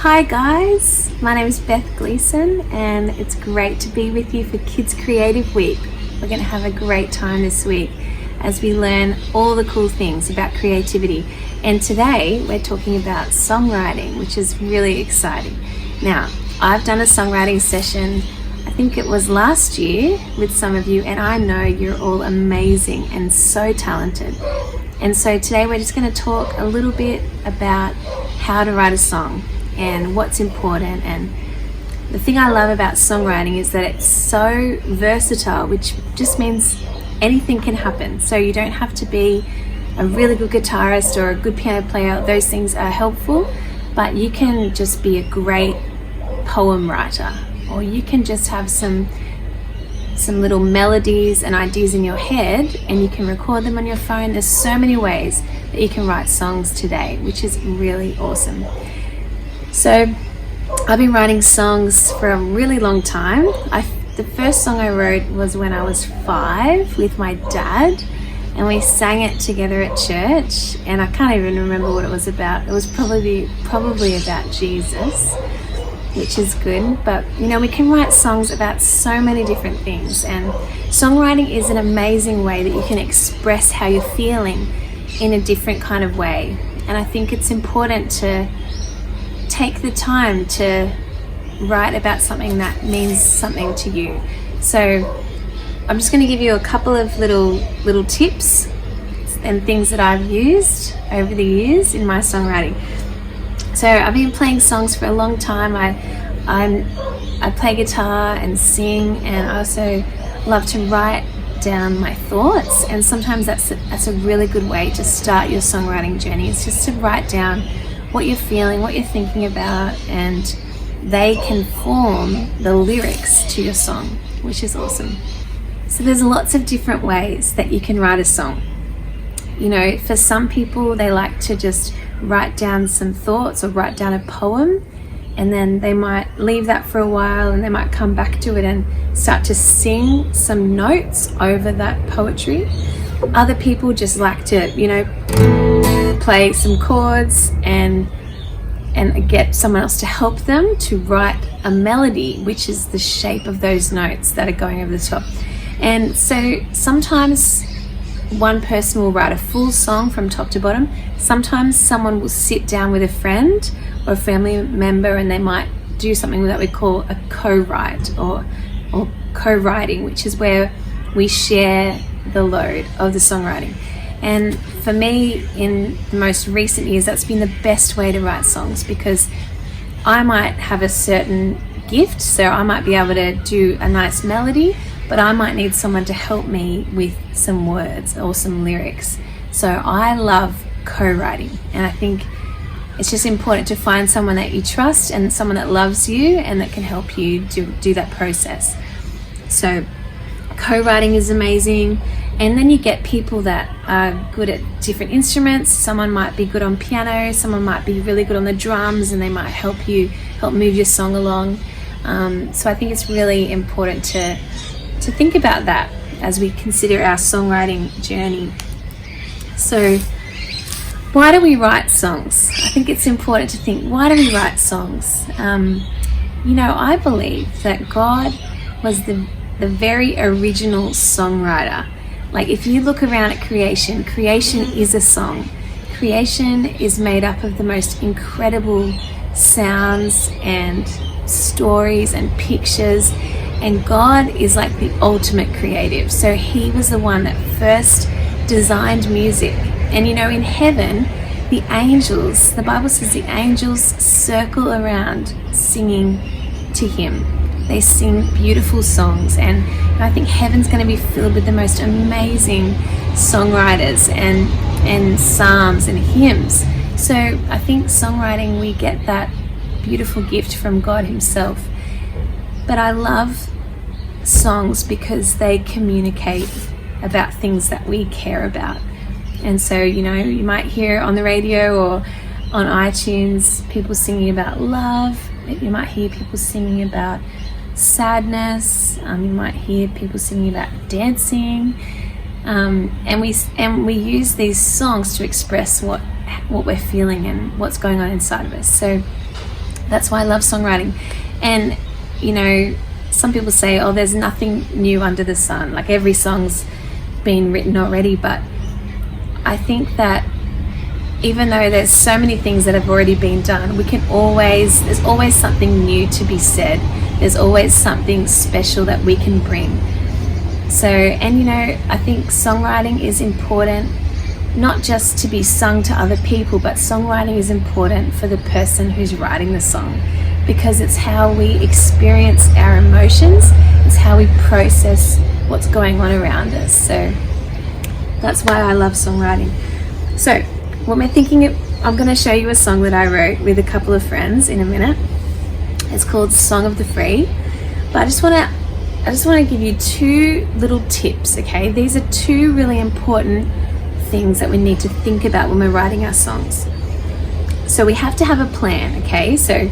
Hi guys, my name is Beth Gleason and it's great to be with you for Kids Creative Week. We're going to have a great time this week as we learn all the cool things about creativity. And today we're talking about songwriting, which is really exciting. Now, I've done a songwriting session, I think it was last year, with some of you, and I know you're all amazing and so talented. And so today we're just going to talk a little bit about how to write a song and what's important. And the thing I love about songwriting is that it's so versatile, which just means anything can happen. So you don't have to be a really good guitarist or a good piano player. Those things are helpful, but you can just be a great poem writer, or you can just have some little melodies and ideas in your head and you can record them on your phone. There's so many ways that you can write songs today, which is really awesome. So I've been writing songs for a really long time. The first song I wrote was when I was 5 with my dad, and we sang it together at church, and I can't even remember what it was about. It was probably about Jesus, which is good. But you know, we can write songs about so many different things, and songwriting is an amazing way that you can express how you're feeling in a different kind of way. And I think it's important to take the time to write about something that means something to you. So I'm just going to give you a couple of little tips and things that I've used over the years in my songwriting. So I've been playing songs for a long time. I play guitar and sing, and I also love to write down my thoughts. And sometimes that's a really good way to start your songwriting journey. It's just to write down what you're feeling, what you're thinking about, and they can form the lyrics to your song, which is awesome. So there's lots of different ways that you can write a song. You know, for some people, they like to just write down some thoughts or write down a poem, and then they might leave that for a while and they might come back to it and start to sing some notes over that poetry. Other people just like to, you know, play some chords and get someone else to help them to write a melody, which is the shape of those notes that are going over the top. And so sometimes one person will write a full song from top to bottom. Sometimes someone will sit down with a friend or a family member and they might do something that we call a co-write or co-writing, which is where we share the load of the songwriting. And for me, in the most recent years, that's been the best way to write songs, because I might have a certain gift, so I might be able to do a nice melody, but I might need someone to help me with some words or some lyrics. So I love co-writing, and I think it's just important to find someone that you trust and someone that loves you and that can help you do that process. So co-writing is amazing. And then you get people that are good at different instruments. Someone might be good on piano, someone might be really good on the drums, and they might help move your song along. So I think it's really important to think about that as we consider our songwriting journey. So why do we write songs? I think it's important to think, why do we write songs? You know, I believe that God was the very original songwriter. Like, if you look around at creation is a song. Creation is made up of the most incredible sounds and stories and pictures, and God is like the ultimate creative. So he was the one that first designed music. And you know, in heaven, the angels, the Bible says the angels circle around singing to him. They sing beautiful songs, and I think heaven's going to be filled with the most amazing songwriters and psalms and hymns. So I think songwriting, we get that beautiful gift from God himself. But I love songs because they communicate about things that we care about. And so, you know, you might hear on the radio or on iTunes people singing about love. You might hear people singing about sadness. You might hear people singing about dancing, and we use these songs to express what we're feeling and what's going on inside of us. So That's why I love songwriting. And you know, some people say, oh, there's nothing new under the sun, like every song's been written already. But I think that even though there's so many things that have already been done, there's always something new to be said. There's always something special that we can bring. So, and you know, I think songwriting is important, not just to be sung to other people, but songwriting is important for the person who's writing the song, because it's how we experience our emotions, it's how we process what's going on around us. So that's why I love songwriting. So what we're thinking of, I'm going to show you a song that I wrote with a couple of friends in a minute. It's called Song of the Free. But I just want to give you two little tips, okay? These are two really important things that we need to think about when we're writing our songs. So we have to have a plan, okay? So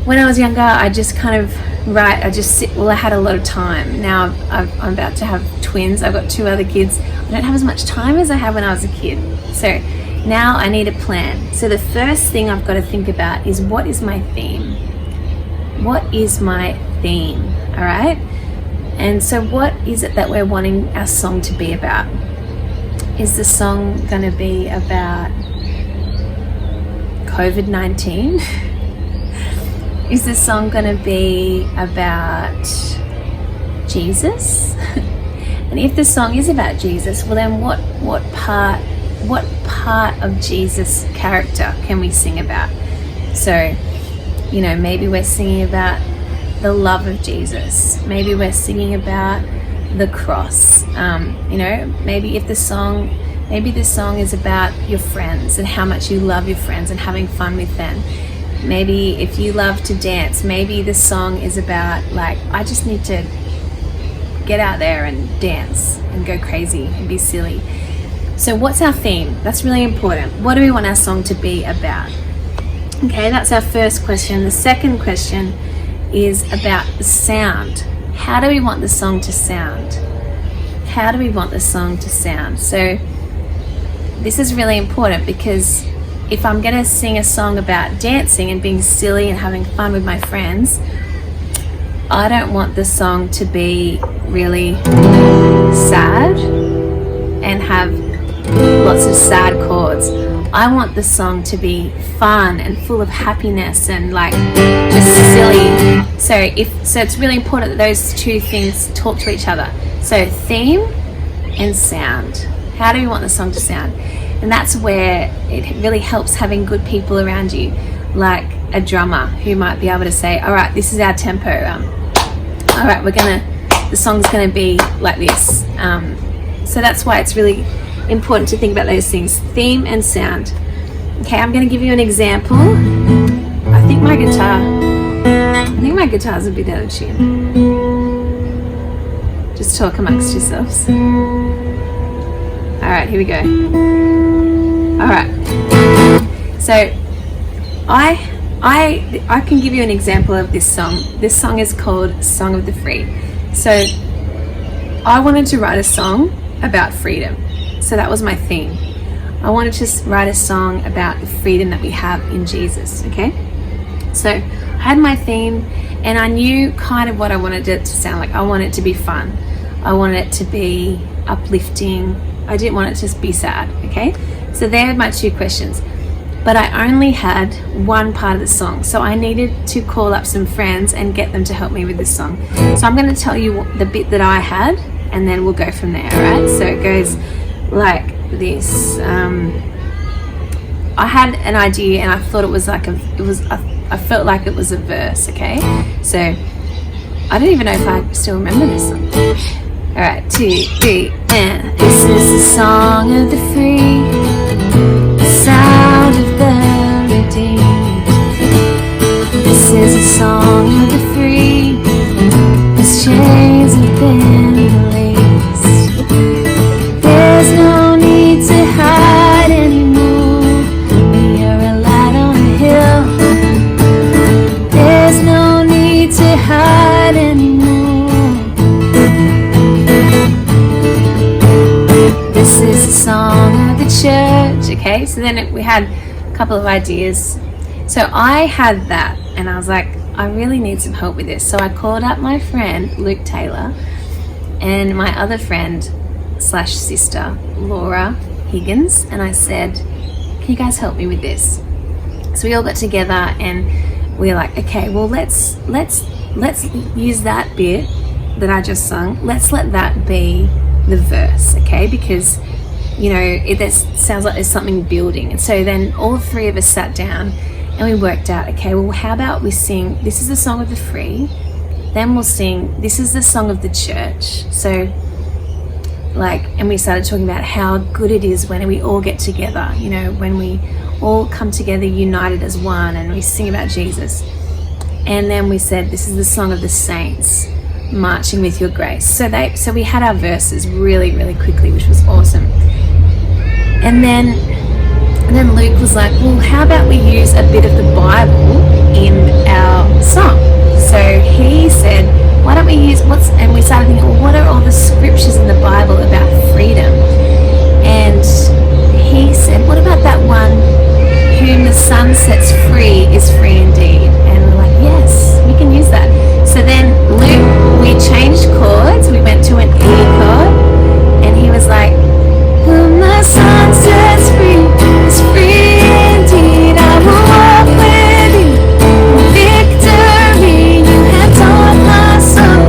when I was younger, I just kind of write, I had a lot of time. Now I'm about to have twins. I've got 2 other kids. I don't have as much time as I had when I was a kid. So now I need a plan. So the first thing I've got to think about is, what is my theme? What is my theme? All right? And so what is it that we're wanting our song to be about? Is the song going to be about COVID-19? Is the song going to be about Jesus? And if the song is about Jesus, well then what part of Jesus' character can we sing about? So, you know, maybe we're singing about the love of Jesus. Maybe we're singing about the cross. You know, maybe the song is about your friends and how much you love your friends and having fun with them. Maybe if you love to dance, maybe the song is about, like, I just need to get out there and dance and go crazy and be silly. So what's our theme? That's really important. What do we want our song to be about? Okay, that's our first question. The second question is about the sound. How do we want the song to sound? How do we want the song to sound? So this is really important, because if I'm going to sing a song about dancing and being silly and having fun with my friends, I don't want the song to be really sad and have lots of sad chords. I want the song to be fun and full of happiness and like just silly. So it's really important that those two things talk to each other. So theme and sound. How do we want the song to sound? And that's where it really helps having good people around you, like a drummer who might be able to say, all right, this is our tempo. All right, the song's gonna be like this. So that's why it's really important to think about those things, theme and sound. Okay, I'm going to give you an example. I think my guitar's a bit out of tune. Just talk amongst yourselves. All right, here we go. All right. So I can give you an example of this song. This song is called Song of the Free. So I wanted to write a song about freedom. So that was my theme. I wanted to write a song about the freedom that we have in Jesus, okay? So I had my theme, and I knew kind of what I wanted it to sound like. I wanted it to be fun. I wanted it to be uplifting. I didn't want it to just be sad, okay? So there are my two questions. But I only had one part of the song, so I needed to call up some friends and get them to help me with this song. So I'm going to tell you the bit that I had, and then we'll go from there, all right? So it goes like this. I had an idea, and I thought it was like I felt like it was a verse, okay? So I don't even know if I still remember this song. All right, 2, 3, and this is the song of the free, the sound of the redeemed. This is the song of the free, whose chains have been released. There's no need to hide anymore. We are a light on a hill. There's no need to hide anymore. This is the song of the church. Okay, so then we had a couple of ideas, So I had that, and I was like, I really need some help with this. So I called up my friend Luke Taylor and my other friend slash sister Laura Higgins, and I said, can you guys help me with this? So we all got together and we were like, okay, well let's use that bit that I just sung. Let's let that be the verse, okay? Because it sounds like there's something building. And so then all three of us sat down and we worked out, okay, well, how about we sing, this is the song of the free, then we'll sing, this is the song of the church. So and we started talking about how good it is when we all get together, when we all come together united as one and we sing about Jesus. And then we said, this is the song of the saints, marching with your grace. So we had our verses really, really quickly, which was awesome. And then Luke was like, well, how about we use a bit of the Bible in our song? So he said, why don't we use and we started thinking, well, what are all the scriptures in the Bible about freedom? And he said, what about that one, whom the Son sets free is free indeed? And we're like, yes, we can use that. So then Luke, we changed chords, we went to an E chord, and he was like, whom the Son sets free is free indeed. I will walk with you in victory. You have taught my soul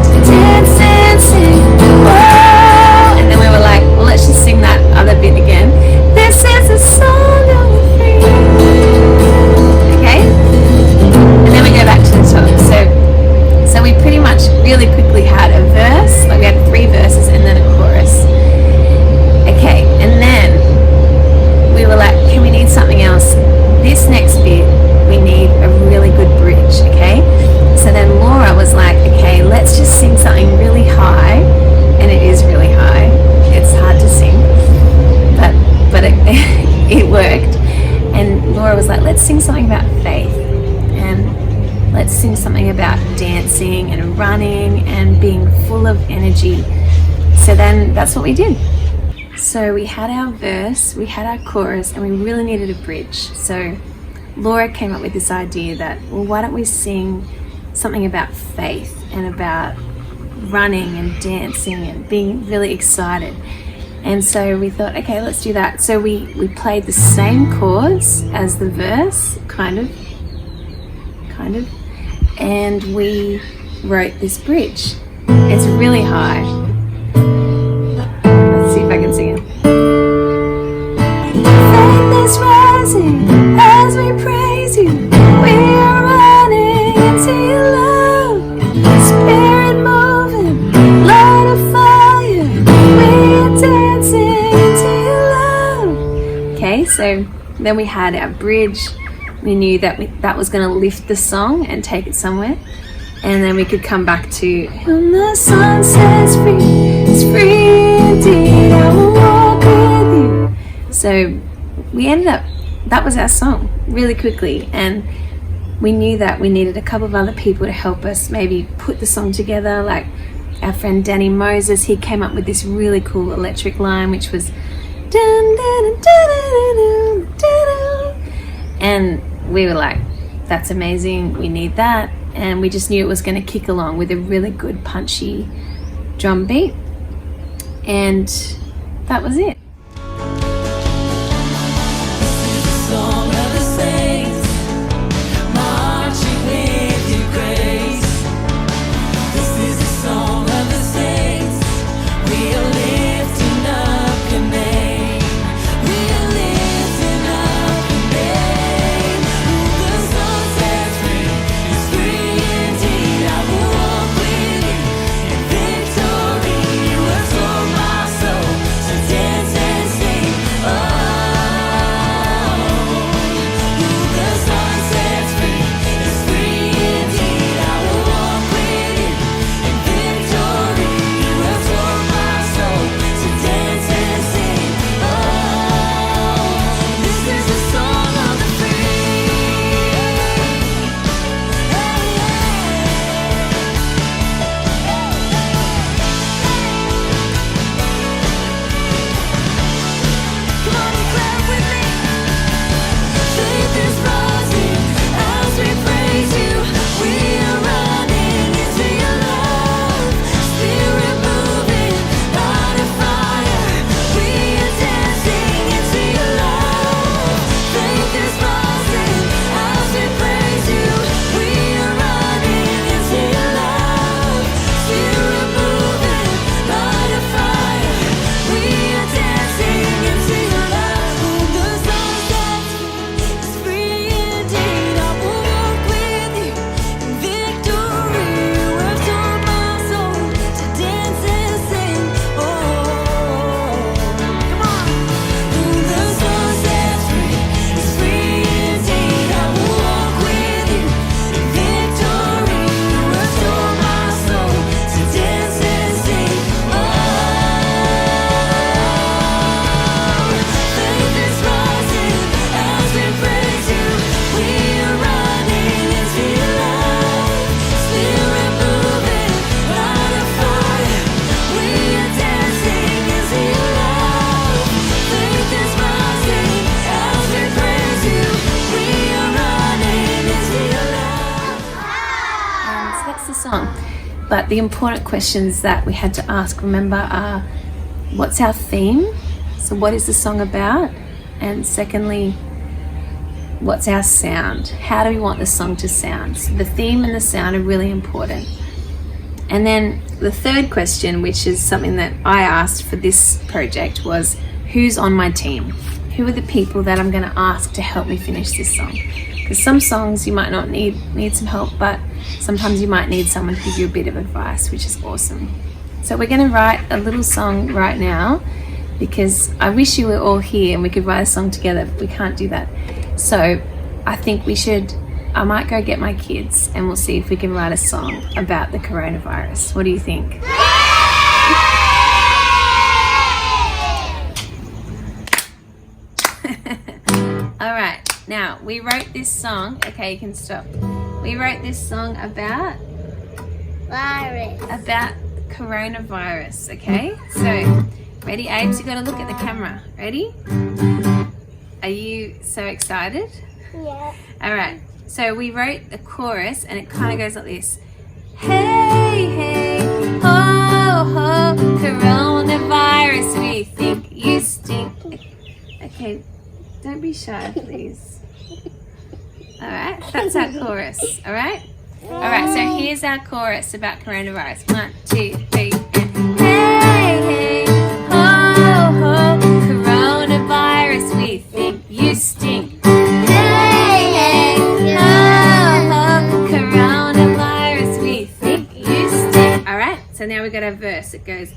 to dance and sing. Whoa! And then we were like, well, let's just sing that other bit again. This is a song of the free. Okay? And then we go back to the top. So we pretty much really quickly had a verse, we had 3 verses and then a chorus. Okay, and then we were like, okay, we need something else. This next bit, we need a really good bridge, okay? So then Laura was like, okay, let's just sing something really high, and it is really high. It's hard to sing, but it worked. And Laura was like, let's sing something about faith, and let's sing something about dancing and running and being full of energy. So then that's what we did. So we had our verse, we had our chorus, and we really needed a bridge. So Laura came up with this idea that, well, why don't we sing something about faith and about running and dancing and being really excited. And so we thought, okay, let's do that. So we played the same chords as the verse, kind of, and we wrote this bridge. It's really high. Let's see if I can sing it. Faith is rising as we praise you. We are running into your love. Spirit moving, light of fire. We are dancing into your love. Okay, so then we had our bridge. We knew that was going to lift the song and take it somewhere. And then we could come back to, when the sun sets free, it's free indeed, I will walk with you. So we ended up, that was our song, really quickly. And we knew that we needed a couple of other people to help us maybe put the song together, like our friend Danny Moses. He came up with this really cool electric line, which was dun, dun, dun, dun, dun, dun, dun. And we were like, that's amazing, we need that. And we just knew it was going to kick along with a really good punchy drum beat. And that was it. Dance song. But the important questions that we had to ask, remember, are what's our theme? So what is the song about? And secondly, what's our sound? How do we want the song to sound? So the theme and the sound are really important. And then the third question, which is something that I asked for this project, was who's on my team? Who are the people that I'm going to ask to help me finish this song? Because some songs you might not need some help, but sometimes you might need someone to give you a bit of advice, which is awesome. So we're going to write a little song right now, because I wish you were all here and we could write a song together, but we can't do that. So I think I might go get my kids and we'll see if we can write a song about the coronavirus. What do you think? All right, now we wrote this song. Okay, you can stop. We wrote this song about coronavirus. Okay, so ready, Abe? You got to look at the camera. Ready? Are you so excited? Yeah. All right. So we wrote the chorus, and it kind of goes like this: Hey, hey, ho, ho, coronavirus, we think you stink. Okay, don't be shy, please. All right, that's our chorus. All right. All right. So here's our chorus about coronavirus. 1, 2, 3, and hey, hey, ho, ho, coronavirus, we think you stink. So now we've got our verse. It goes,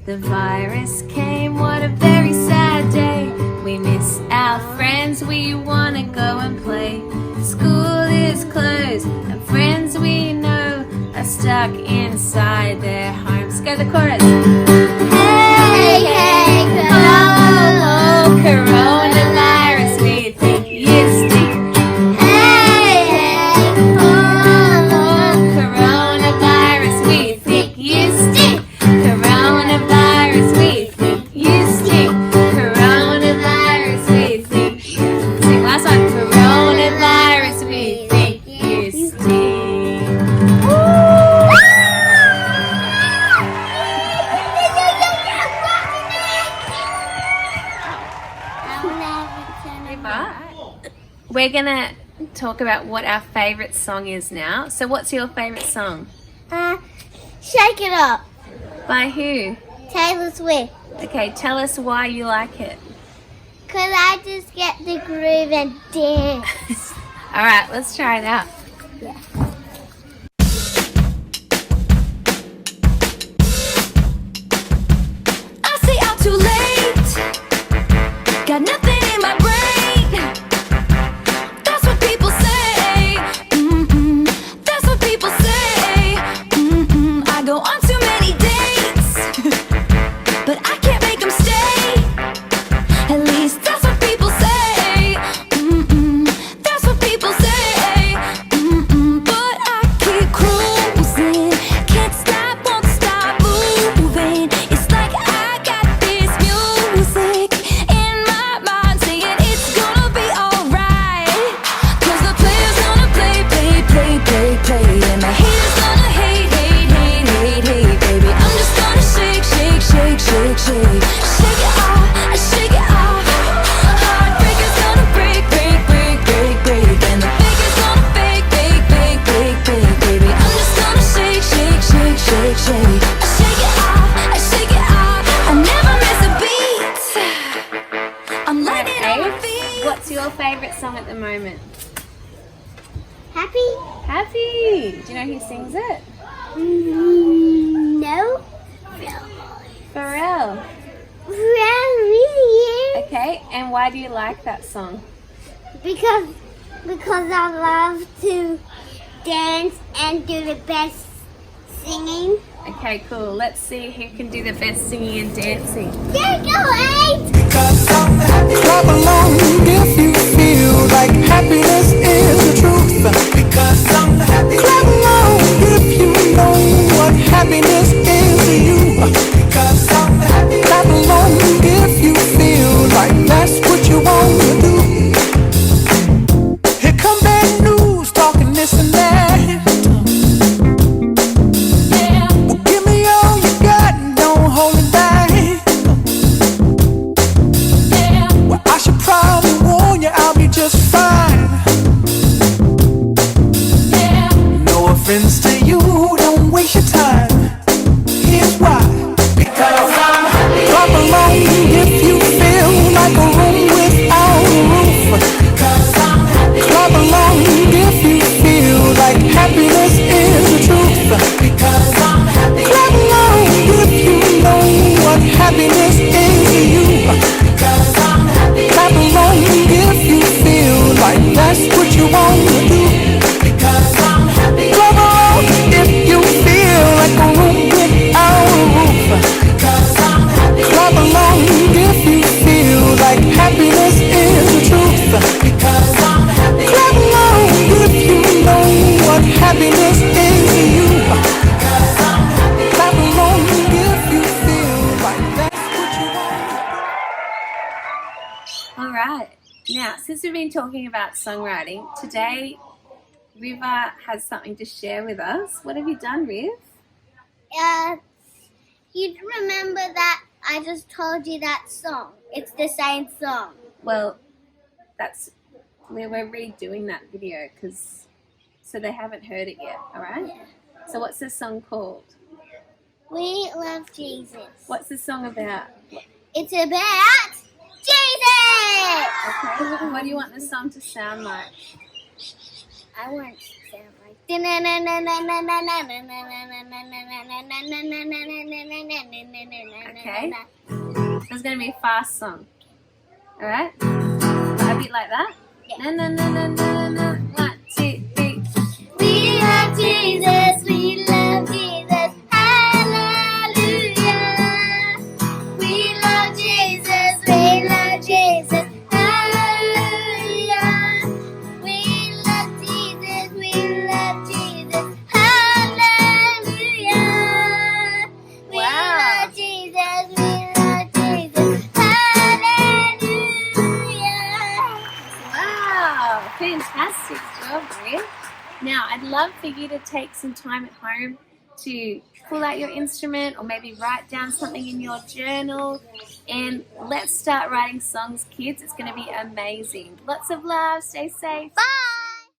the virus came, what a very sad day. We miss our friends, we want to go and play. School is closed, and friends we know are stuck inside their homes. Go the chorus. Hey, hey, oh, coronavirus, we think you stink. We're gonna talk about what our favorite song is now. So what's your favorite song? Shake It Up. By who? Taylor Swift. Okay, tell us why you like it. Cause I just get the groove and dance. All right, let's try it out. Yeah. I stay out too late. Got nothing in my brain. That's what people say. That's what people say. I go on too many dates, but I can't make them stay. At least that's what people say. That's what people say. But I keep cruising. Can't stop, won't stop moving. It's like I got this music in my mind saying it's gonna be alright. Cause the player's gonna play, play, play, play, play. And the haters gonna hate, hate, hate, hate, hate, baby. I'm just gonna shake, shake, shake, shake, shake. Shake it off, shake it off. Heartbreaker's gonna break, break, break, break, break. And the faker's gonna fake, fake, fake, fake, fake, baby. I'm just gonna shake, shake, shake, shake, shake. Shake it off, shake it off. I never miss a beat. I'm lighting on my feet. What's your favorite song at the moment? Happy? Happy. Do you know who sings it? No. Pharrell. Really? Okay, and why do you like that song? Because I love to dance and do the best singing. Okay, cool. Let's see who can do the best singing and dancing. There you go, Ace! Clap along if you feel like happiness is the truth. Because I'm happy. Clap along if you know what happiness is to you. Because I'm happy. Clap along if you feel like that's what you want to do. Here come bad news talking this and that. happens to you, don't waste your time. Here's why. Because I'm happy. Clap along if you feel like a room without a roof. Because I'm happy. Clap along if you feel like happiness is the truth. Because I'm happy. Clap along if you know what happiness is to you. Because I'm happy. Clap along if you feel like that's what you want to do. Because I'm happy. Clap along if you feel like a room without a roof. Because I'm happy. Clap along if you feel like happiness is the truth. Because I'm happy. Clap along if you know what happiness is to you. Because I'm happy. Clap along if you feel like that's what you want. All right. Now, since we've been talking about songwriting, today Riva has something to share with us. What have you done, Riv? You remember that I just told you that song? It's the same song. Well, we're redoing that video so they haven't heard it yet. All right. Yeah. So what's the song called? We love Jesus. What's the song about? It's about Jesus! Okay. What do you want the song to sound like? I want to sound like. Okay. It's going to be a fast song. All right? A bit like that? Yeah. Na, na, na, na, na, na. 1, 2, 3. We love Jesus, we love Jesus, hallelujah. We love Jesus, we love Jesus, hallelujah. We love Jesus, we love Jesus, hallelujah. We Wow. love Jesus, we love Jesus, hallelujah. Wow, fantastic job, Riv. Now, I'd love for you to take some time at home to pull out your instrument or maybe write down something in your journal, and let's start writing songs, kids. It's going to be amazing. Lots of love. Stay safe. Bye.